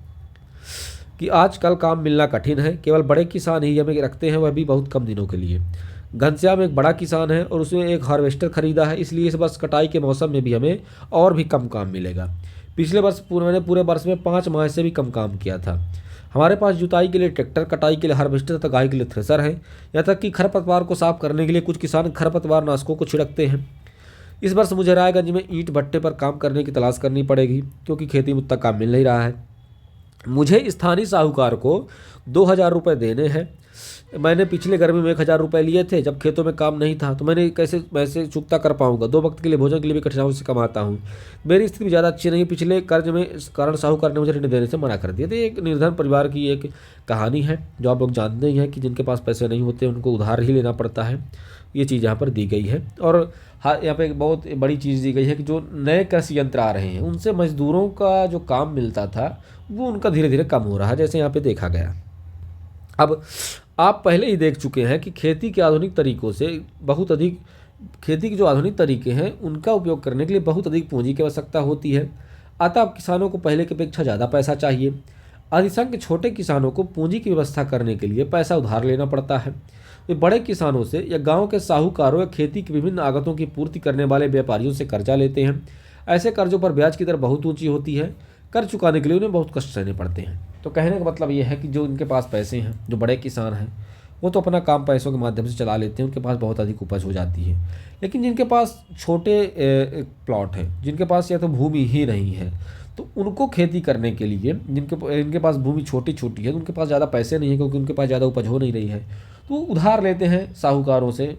Speaker 1: कि आजकल काम मिलना कठिन है, केवल बड़े किसान ही हमें रखते हैं, वह भी बहुत कम दिनों के लिए। घनश्याम एक बड़ा किसान है और उसने एक हार्वेस्टर खरीदा है, इसलिए इस वर्ष कटाई के मौसम में भी हमें और भी कम काम मिलेगा। पिछले वर्ष मैंने पूरे वर्ष में 5 माह से भी कम काम किया था। हमारे पास जुताई के लिए ट्रैक्टर, कटाई के लिए हार्वेस्टर तथा गाय के लिए थ्रेसर है। यहाँ तक कि खरपतवार को साफ करने के लिए कुछ किसान खरपतवार नाशकों को छिड़कते हैं। इस वर्ष मुझे रायगंज में ईंट भट्टे पर काम करने की तलाश करनी पड़ेगी क्योंकि खेती में उतना काम मिल नहीं रहा है। मुझे स्थानीय साहूकार को 2000 रुपये देने हैं। मैंने पिछले गर्मी में 1000 रुपये लिए थे जब खेतों में काम नहीं था, तो मैंने कैसे पैसे चुकता कर पाऊंगा। 2 वक्त के लिए भोजन के लिए भी कठिनाइयों से कमाता हूँ। मेरी स्थिति भी ज़्यादा अच्छी नहीं। पिछले कर्ज में इस कारण साहूकार ने मुझे ऋण देने से मना कर दिया। तो एक निर्धन परिवार की एक कहानी है जो आप लोग जानते ही हैं कि जिनके पास पैसे नहीं होते उनको उधार ही लेना पड़ता है। ये चीज़ यहाँ पर दी गई है। और हाँ, यहाँ पे एक बहुत बड़ी चीज़ दी गई है कि जो नए कृषि यंत्र आ रहे हैं उनसे मजदूरों का जो काम मिलता था वो उनका धीरे धीरे कम हो रहा है, जैसे यहाँ पे देखा गया। अब आप पहले ही देख चुके हैं कि खेती के आधुनिक तरीकों से बहुत अधिक, खेती के जो आधुनिक तरीके हैं उनका उपयोग करने के लिए बहुत अधिक पूंजी की आवश्यकता होती है। अतः अब किसानों को पहले की अपेक्षा ज़्यादा पैसा चाहिए। अधिसंख्य छोटे किसानों को पूंजी की व्यवस्था करने के लिए पैसा उधार लेना पड़ता है। वे बड़े किसानों से या गांव के साहूकारों या खेती की विभिन्न आगतों की पूर्ति करने वाले व्यापारियों से कर्जा लेते हैं। ऐसे कर्जों पर ब्याज की दर बहुत ऊंची होती है। कर चुकाने के लिए उन्हें बहुत कष्ट सहने पड़ते हैं। तो कहने का मतलब ये है कि जो इनके पास पैसे हैं, जो बड़े किसान हैं, वो तो अपना काम पैसों के माध्यम से चला लेते हैं, उनके पास बहुत अधिक उपज हो जाती है। लेकिन जिनके पास छोटे प्लॉट हैं, जिनके पास या तो भूमि ही नहीं है, तो उनको खेती करने के लिए इनके पास भूमि छोटी छोटी है, तो उनके पास ज़्यादा पैसे नहीं है क्योंकि उनके पास ज़्यादा उपज हो नहीं रही है, तो उधार लेते हैं साहूकारों से।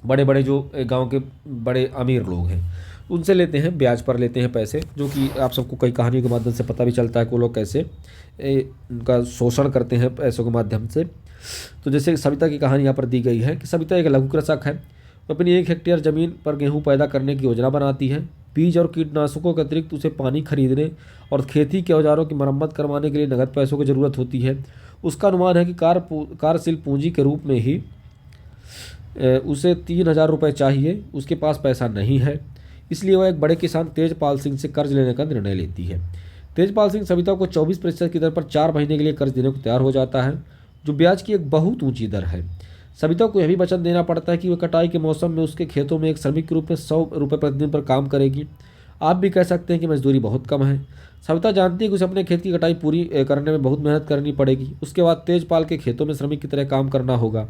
Speaker 1: बड़े बड़े जो गांव के बड़े अमीर लोग हैं उनसे लेते हैं, ब्याज पर लेते हैं पैसे, जो कि आप सबको कई कहानियों के माध्यम से पता भी चलता है कि वो लोग कैसे उनका शोषण करते हैं पैसों के माध्यम से। तो जैसे सविता की कहानी यहाँ पर दी गई है कि सविता एक लघु कृषक है। वो अपनी 1 हेक्टेयर ज़मीन पर गेहूँ पैदा करने की योजना बनाती है। बीज और कीटनाशकों के अतिरिक्त उसे पानी खरीदने और खेती के औजारों की मरम्मत करवाने के लिए नगद पैसों की ज़रूरत होती है। उसका अनुमान है कि कार्यशील पूंजी के रूप में ही उसे 3000 रुपये चाहिए। उसके पास पैसा नहीं है, इसलिए वह एक बड़े किसान तेजपाल सिंह से कर्ज लेने का निर्णय लेती है। तेजपाल सिंह सविता को 24% की दर पर 4 महीने के लिए कर्ज देने को तैयार हो जाता है, जो ब्याज की एक बहुत ऊंची दर है। सविता को यह भी वचन देना पड़ता है कि वह कटाई के मौसम में उसके खेतों में एक श्रमिक के रूप में 100 रुपये प्रतिदिन पर काम करेगी। आप भी कह सकते हैं कि मजदूरी बहुत कम है। सविता जानती है कि उसे अपने खेत की कटाई पूरी करने में बहुत मेहनत करनी पड़ेगी। उसके बाद तेजपाल के खेतों में श्रमिक की तरह काम करना होगा।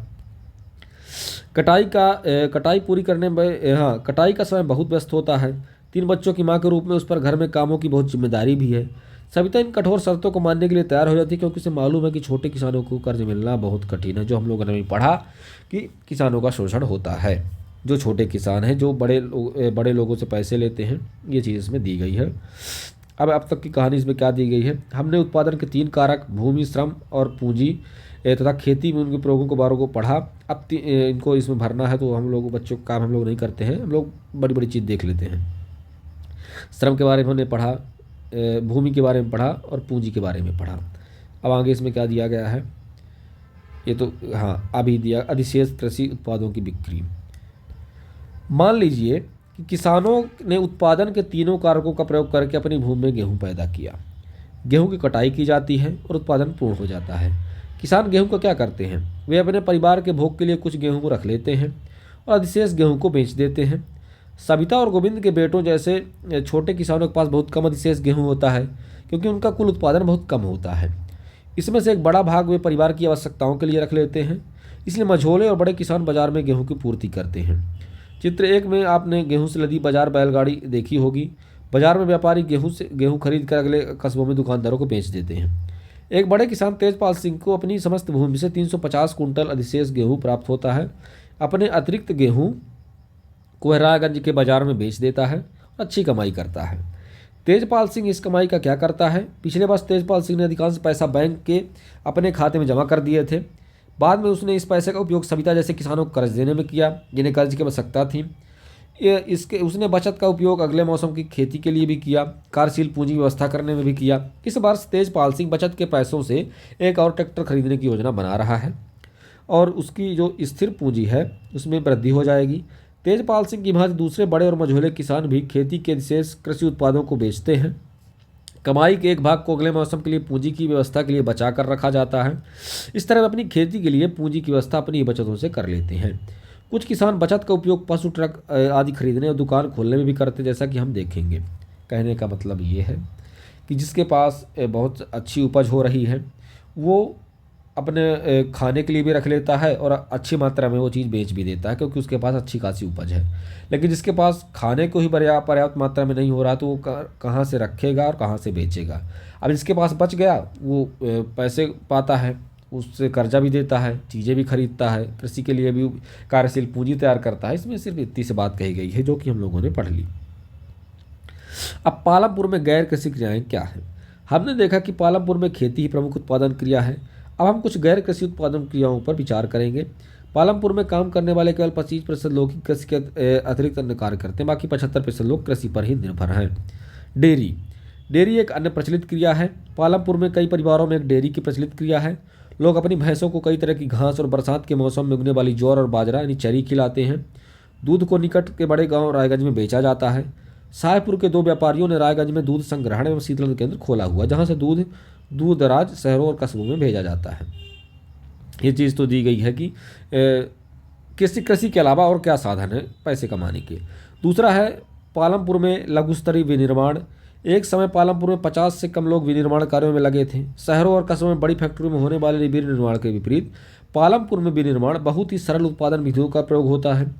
Speaker 1: कटाई पूरी करने में कटाई का समय बहुत व्यस्त होता है। 3 बच्चों की मां के रूप में उस पर घर में कामों की बहुत जिम्मेदारी भी है। सविता इन कठोर शर्तों को मानने के लिए तैयार हो जाती है क्योंकि उसे मालूम है कि छोटे किसानों को कर्ज मिलना बहुत कठिन है, जो हम लोगों ने भी पढ़ा कि किसानों का शोषण होता है। जो छोटे किसान हैं, जो बड़े लोगों से पैसे लेते हैं, ये चीज़ इसमें दी गई है। अब तक की कहानी इसमें क्या दी गई है? हमने उत्पादन के 3 कारक भूमि, श्रम और पूंजी तथा खेती में उनके प्रयोगों के बारे को पढ़ा। अब इनको इसमें भरना है, तो हम लोग बच्चों का काम हम लोग नहीं करते हैं, हम लोग बड़ी बड़ी चीज़ देख लेते हैं। श्रम के बारे में हमने पढ़ा, भूमि के बारे में पढ़ा और पूंजी के बारे में पढ़ा। अब आगे इसमें क्या दिया गया है? ये तो अभी दिया, अधिशेष कृषि उत्पादों की बिक्री। मान लीजिए कि किसानों ने उत्पादन के 3 कारकों का प्रयोग करके अपनी भूमि में गेहूँ पैदा किया। गेहूँ की कटाई की जाती है और उत्पादन पूर्ण हो जाता है। किसान गेहूं का क्या करते हैं? वे अपने परिवार के भोग के लिए कुछ गेहूं को रख लेते हैं और अधिशेष गेहूं को बेच देते हैं। सविता और गोविंद के बेटों जैसे छोटे किसानों के पास बहुत कम अधिशेष गेहूं होता है क्योंकि उनका कुल उत्पादन बहुत कम होता है। इसमें से एक बड़ा भाग वे परिवार की आवश्यकताओं के लिए रख लेते हैं, इसलिए मझोले और बड़े किसान बाजार में गेहूँ की पूर्ति करते हैं। चित्र 1 में आपने गेहूँ से लदी बाजार बैलगाड़ी देखी होगी। बाजार में व्यापारी गेहूँ खरीद कर अगले कस्बों में दुकानदारों को बेच देते हैं। एक बड़े किसान तेजपाल सिंह को अपनी समस्त भूमि से 350 कुंटल अधिशेष गेहूं प्राप्त होता है। अपने अतिरिक्त गेहूं को रायगंज के बाजार में बेच देता है और अच्छी कमाई करता है। तेजपाल सिंह इस कमाई का क्या करता है? पिछले वर्ष तेजपाल सिंह ने अधिकांश पैसा बैंक के अपने खाते में जमा कर दिए थे। बाद में उसने इस पैसे का उपयोग सविता जैसे किसानों को कर्ज देने में किया जिन्हें कर्ज की आवश्यकता थी। उसने बचत का उपयोग अगले मौसम की खेती के लिए भी किया, कार्यशील पूंजी व्यवस्था करने में भी किया। इस वर्ष तेजपाल सिंह बचत के पैसों से एक और ट्रैक्टर खरीदने की योजना बना रहा है और उसकी जो स्थिर पूंजी है उसमें वृद्धि हो जाएगी। तेजपाल सिंह की भांति दूसरे बड़े और मझोले किसान भी खेती के विशेष कृषि उत्पादों को बेचते हैं। कमाई के एक भाग को अगले मौसम के लिए पूंजी की व्यवस्था के लिए बचा कर रखा जाता है। इस तरह अपनी खेती के लिए पूंजी की व्यवस्था अपनी बचतों से कर लेते हैं। कुछ किसान बचत का उपयोग पशु, ट्रक आदि खरीदने और दुकान खोलने में भी करते, जैसा कि हम देखेंगे। कहने का मतलब ये है कि जिसके पास बहुत अच्छी उपज हो रही है वो अपने खाने के लिए भी रख लेता है और अच्छी मात्रा में वो चीज़ बेच भी देता है क्योंकि उसके पास अच्छी खासी उपज है। लेकिन जिसके पास खाने को ही पर्याप्त मात्रा में नहीं हो रहा तो वो कहाँ से रखेगा और कहाँ से बेचेगा। अब जिसके पास बच गया वो पैसे पाता है, उससे कर्जा भी देता है, चीज़ें भी खरीदता है, कृषि के लिए भी कार्यशील पूंजी तैयार करता है। इसमें सिर्फ इतनी सी बात कही गई है जो कि हम लोगों ने पढ़ ली। अब पालमपुर में गैर कृषि क्रियाएँ क्या हैं? हमने देखा कि पालमपुर में खेती ही प्रमुख उत्पादन क्रिया है। अब हम कुछ गैर कृषि उत्पादन क्रियाओं पर विचार करेंगे। पालमपुर में काम करने वाले केवल 25% लोग ही कृषि के अतिरिक्त अन्य कार्य करते हैं, बाकी 75% लोग कृषि पर ही निर्भर हैं। डेयरी एक अन्य प्रचलित क्रिया है। पालमपुर में कई परिवारों में एक डेयरी की प्रचलित क्रिया है। लोग अपनी भैंसों को कई तरह की घास और बरसात के मौसम में उगने वाली ज्वार और बाजरा यानी चरी खिलाते हैं। दूध को निकट के बड़े गांव रायगंज में बेचा जाता है। साहेबपुर के 2 व्यापारियों ने रायगंज में दूध संग्रहण एवं शीतलन केंद्र खोला हुआ, जहां से दूध दूर दराज शहरों और कस्बों में भेजा जाता है। ये चीज़ तो दी गई है कि कृषि के अलावा और क्या साधन है पैसे कमाने के। दूसरा है पालमपुर में लघु स्तरीय विनिर्माण। एक समय पालमपुर में 50 से कम लोग विनिर्माण कार्यों में लगे थे। शहरों और कस्बों में बड़ी फैक्ट्रियों में होने वाले विनिर्माण के विपरीत पालमपुर में विनिर्माण बहुत ही सरल उत्पादन विधियों का प्रयोग होता है,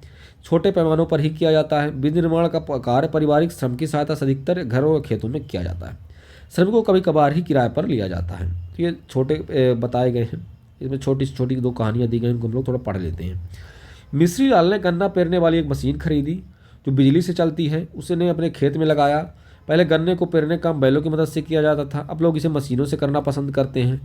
Speaker 1: छोटे पैमानों पर ही किया जाता है। विनिर्माण का कार्य पारिवारिक श्रम की सहायता से अधिकतर घरों और खेतों में किया जाता है। श्रमिकों को कभी कभार ही किराए पर लिया जाता है। तो ये छोटे बताए गए हैं, इसमें छोटी छोटी 2 कहानियाँ दी गई, उनको हम लोग थोड़ा पढ़ लेते हैं। मिस्री लाल ने गन्ना पेरने वाली एक मशीन खरीदी जो बिजली से चलती है। उसने अपने खेत में लगाया। पहले गन्ने को पेरने का काम बैलों की मदद से किया जाता था, अब लोग इसे मशीनों से करना पसंद करते हैं।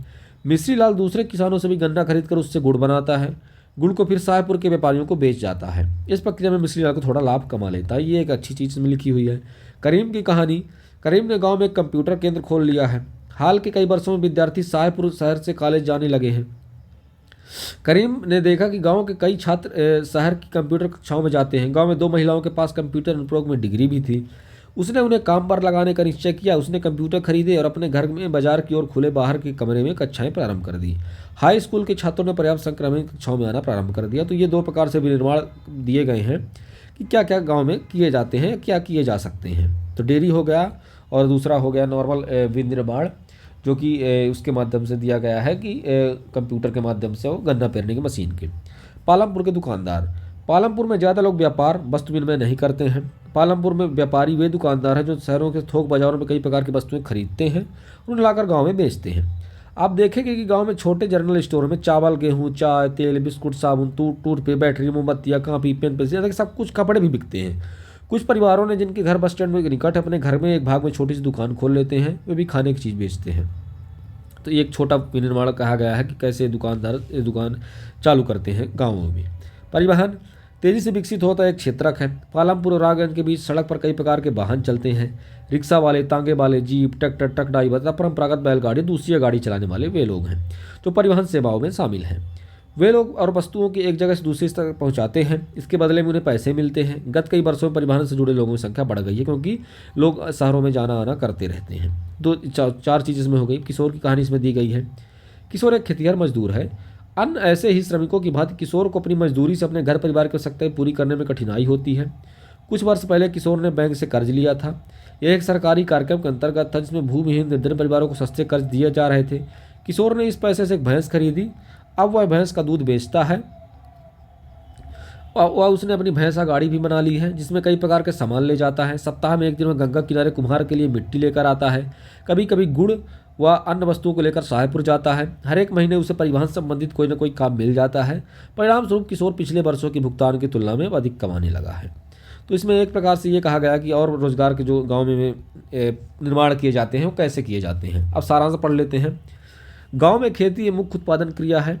Speaker 1: मिस्री लाल दूसरे किसानों से भी गन्ना खरीद कर उससे गुड़ बनाता है। गुड़ को फिर साहेबपुर के व्यापारियों को बेच जाता है। इस प्रक्रिया में मिस्री लाल को थोड़ा लाभ कमा लेता है। ये एक अच्छी चीज़ में लिखी हुई है। करीम की कहानी। करीम ने गांव में एक कंप्यूटर केंद्र खोल लिया है। हाल के कई वर्षों में विद्यार्थी साहेबपुर शहर से कॉलेज जाने लगे हैं। करीम ने देखा कि गांव के कई छात्र शहर की कंप्यूटर कक्षाओं में जाते हैं। गांव में 2 महिलाओं के पास कंप्यूटर अनुप्रयोग में डिग्री भी थी। उसने उन्हें काम पर लगाने का निश्चय किया। उसने कंप्यूटर खरीदे और अपने घर में बाजार की ओर खुले बाहर के कमरे में कक्षाएं प्रारंभ कर दी। हाई स्कूल के छात्रों ने पर्याप्त संख्या में कक्षाओं में आना प्रारंभ कर दिया। तो ये 2 प्रकार से विनिर्माण दिए गए हैं कि क्या क्या गाँव में किए जाते हैं, क्या किए जा सकते हैं। तो डेयरी हो गया और दूसरा हो गया नॉर्मल विनिर्माण, जो कि उसके माध्यम से दिया गया है कि कंप्यूटर के माध्यम से वो गन्ना पेरने की मशीन के। पालमपुर के दुकानदार। पालमपुर में ज़्यादा लोग व्यापार वस्तु विनिमय नहीं करते हैं। पालमपुर में व्यापारी वे दुकानदार हैं जो शहरों के थोक बाजारों में कई प्रकार की वस्तुएं खरीदते हैं और उन्हें लाकर गाँव में बेचते हैं। आप देखेंगे कि गांव में छोटे जनरल स्टोर में चावल, गेहूं, चाय, तेल, बिस्कुट, साबुन, टूथपेस्ट, बैटरी, मोमबत्तियाँ, कापी, पेन, पेंसिल, सब कुछ, कपड़े भी बिकते हैं। कुछ परिवारों ने जिनके घर बस स्टैंड में निकट अपने घर में एक भाग में छोटी सी दुकान खोल लेते हैं, वे भी खाने की चीज़ बेचते हैं। तो एक छोटा विनिर्माण कहा गया है कि कैसे दुकानदार दुकान चालू करते हैं गाँवों में। परिवहन तेजी से विकसित होता एक क्षेत्रक है। पालमपुर और रायगंज के बीच सड़क पर कई प्रकार के वाहन चलते हैं। रिक्शा वाले, तांगे वाले, जीप, ट्रैक्टर, ट्रक ड्राइवर, परंपरागत बैलगाड़ी, दूसरी गाड़ी चलाने वाले वे लोग हैं जो परिवहन सेवाओं में शामिल हैं। वे लोग और वस्तुओं की एक जगह से दूसरी तक पहुंचाते हैं। इसके बदले में उन्हें पैसे मिलते हैं। गत कई वर्षों में परिवहन से जुड़े लोगों की संख्या बढ़ गई है क्योंकि लोग शहरों में जाना आना करते रहते हैं। 4 चीज़ इसमें हो गई। किशोर की कहानी इसमें दी गई है। किशोर एक खेतिहर मजदूर है। अन्य ऐसे ही श्रमिकों की भांति किशोर को अपनी मजदूरी से अपने घर परिवार की आवश्यकताएं पूरी करने में कठिनाई होती है। कुछ वर्ष पहले किशोर ने बैंक से कर्ज लिया था। यह एक सरकारी कार्यक्रम के अंतर्गत था जिसमें भूमिहीन निर्धन परिवारों को सस्ते कर्ज दिए जा रहे थे। किशोर ने इस पैसे से एक भैंस खरीदी। अब वह भैंस का दूध बेचता है। वह उसने अपनी भैंसा गाड़ी भी बना ली है जिसमें कई प्रकार के सामान ले जाता है। सप्ताह में एक दिन वह गंगा किनारे कुम्हार के लिए मिट्टी लेकर आता है। कभी कभी गुड़ वह अन्य वस्तुओं को लेकर शाहपुर जाता है। हर एक महीने उसे परिवहन संबंधित कोई न कोई काम मिल जाता है। परिणाम स्वरूप किशोर पिछले वर्षों की भुगतान की तुलना में अधिक कमाने लगा है। तो इसमें एक प्रकार से ये कहा गया कि और रोजगार के जो गांव में निर्माण किए जाते हैं वो कैसे किए जाते हैं। अब सारांश पढ़ लेते हैं। गांव में खेती एक मुख्य उत्पादन क्रिया है।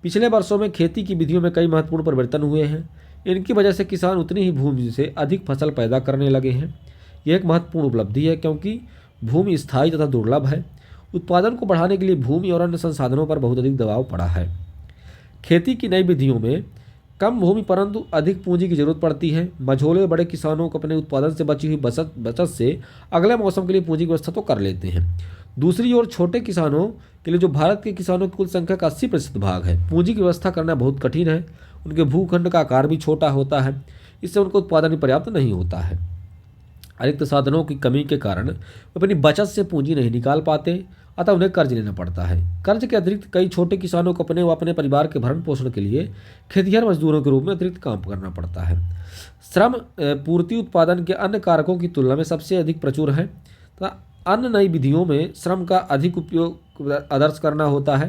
Speaker 1: पिछले वर्षों में खेती की विधियों में कई महत्वपूर्ण परिवर्तन हुए हैं। इनकी वजह से किसान उतनी ही भूमि से अधिक फसल पैदा करने लगे हैं। यह एक महत्वपूर्ण उपलब्धि है क्योंकि भूमि स्थायी तथा दुर्लभ है। उत्पादन को बढ़ाने के लिए भूमि और अन्य संसाधनों पर बहुत अधिक दबाव पड़ा है। खेती की नई विधियों में कम भूमि परंतु अधिक पूंजी की जरूरत पड़ती है। मझोले बड़े किसानों को अपने उत्पादन से बची हुई बचत से अगले मौसम के लिए पूंजी की व्यवस्था तो कर लेते हैं। दूसरी ओर छोटे किसानों के लिए, जो भारत के किसानों की कुल संख्या का 80% भाग है, पूंजी की व्यवस्था करना बहुत कठिन है। उनके भूखंड का आकार भी छोटा होता है। इससे उनको उत्पादन भी पर्याप्त नहीं होता है। अतिरिक्त साधनों की कमी के कारण वे अपनी बचत से पूंजी नहीं निकाल पाते, अतः उन्हें कर्ज लेना पड़ता है। कर्ज के अतिरिक्त कई छोटे किसानों को अपने परिवार के भरण पोषण के लिए खेतिहर मजदूरों के रूप में अतिरिक्त काम करना पड़ता है। श्रम पूर्ति उत्पादन के अन्य कारकों की तुलना में सबसे अधिक प्रचुर है तथा अन्य नई विधियों में श्रम का अधिक उपयोग आदर्श करना होता है।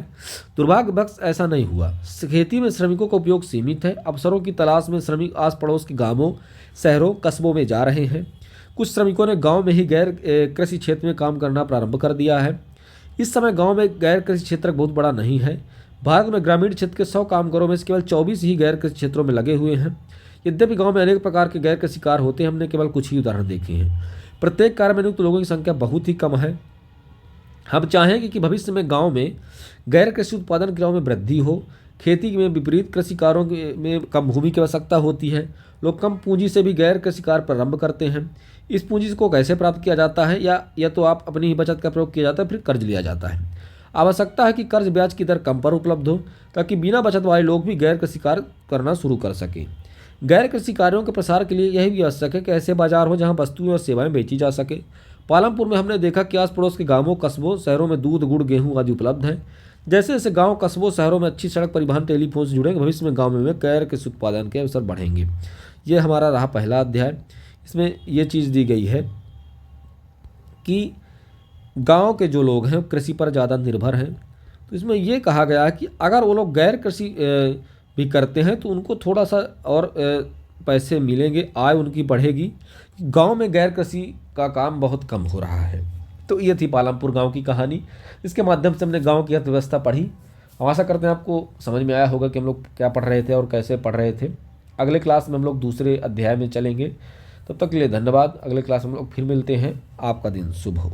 Speaker 1: दुर्भाग्यवश ऐसा नहीं हुआ। खेती में श्रमिकों का उपयोग सीमित है। अवसरों की तलाश में श्रमिक आस पड़ोस के गांवों, शहरों, कस्बों में जा रहे हैं। कुछ श्रमिकों ने गांव में ही गैर कृषि क्षेत्र में काम करना प्रारंभ कर दिया है। इस समय गांव में गैर कृषि क्षेत्र बहुत बड़ा नहीं है। भारत में ग्रामीण क्षेत्र के 100 कामगारों में से केवल 24 ही गैर कृषि क्षेत्रों में लगे हुए हैं। यद्यपि गांव में अनेक प्रकार के गैर कृषि कार्य होते हैं, हमने केवल कुछ ही उदाहरण देखे हैं। प्रत्येक कार्य में नियुक्त लोगों की संख्या बहुत ही कम है। हम चाहेंगे कि भविष्य में गांव में गैर कृषि उत्पादन क्रियाओं में वृद्धि हो। खेती में विपरीत कृषि कार्यों में कम भूमि की आवश्यकता होती है। लोग कम पूंजी से भी गैर कृषि कार्य प्रारंभ करते हैं। इस पूंजी को कैसे प्राप्त किया जाता है, या तो आप अपनी ही बचत का प्रयोग किया जाता है, फिर कर्ज लिया जाता है। आवश्यकता है कि कर्ज ब्याज की दर कम पर उपलब्ध हो ताकि बिना बचत वाले लोग भी गैर कृषि कार्य करना शुरू कर सकें। गैर कृषि कार्यों के प्रसार के लिए यह भी आवश्यक है कि ऐसे बाजार हो जहां वस्तुएं और सेवाएं बेची जा सके। पालमपुर में हमने देखा कि आस पड़ोस के गांवों, कस्बों, शहरों में दूध, गुड़, गेहूं आदि उपलब्ध है। जैसे जैसे गांव, कस्बों, शहरों में अच्छी सड़क, परिवहन, टेलीफोन से जुड़ेंगे, भविष्य में गाँव में गैर कृषि उत्पादन के अवसर बढ़ेंगे। ये हमारा रहा पहला अध्याय। इसमें ये चीज़ दी गई है कि गांव के जो लोग हैं कृषि पर ज़्यादा निर्भर हैं। तो इसमें ये कहा गया है कि अगर वो लोग गैर कृषि भी करते हैं तो उनको थोड़ा सा और पैसे मिलेंगे, आय उनकी बढ़ेगी। गांव में गैर कृषि का काम बहुत कम हो रहा है। तो ये थी पालमपुर गांव की कहानी। इसके माध्यम से हमने गांव की अर्थव्यवस्था पढ़ी। हम आशा करते हैं आपको समझ में आया होगा कि हम लोग क्या पढ़ रहे थे और कैसे पढ़ रहे थे। अगले क्लास में हम लोग दूसरे अध्याय में चलेंगे। तब तक के लिए धन्यवाद। अगले क्लास में हम लोग फिर मिलते हैं। आपका दिन शुभ हो।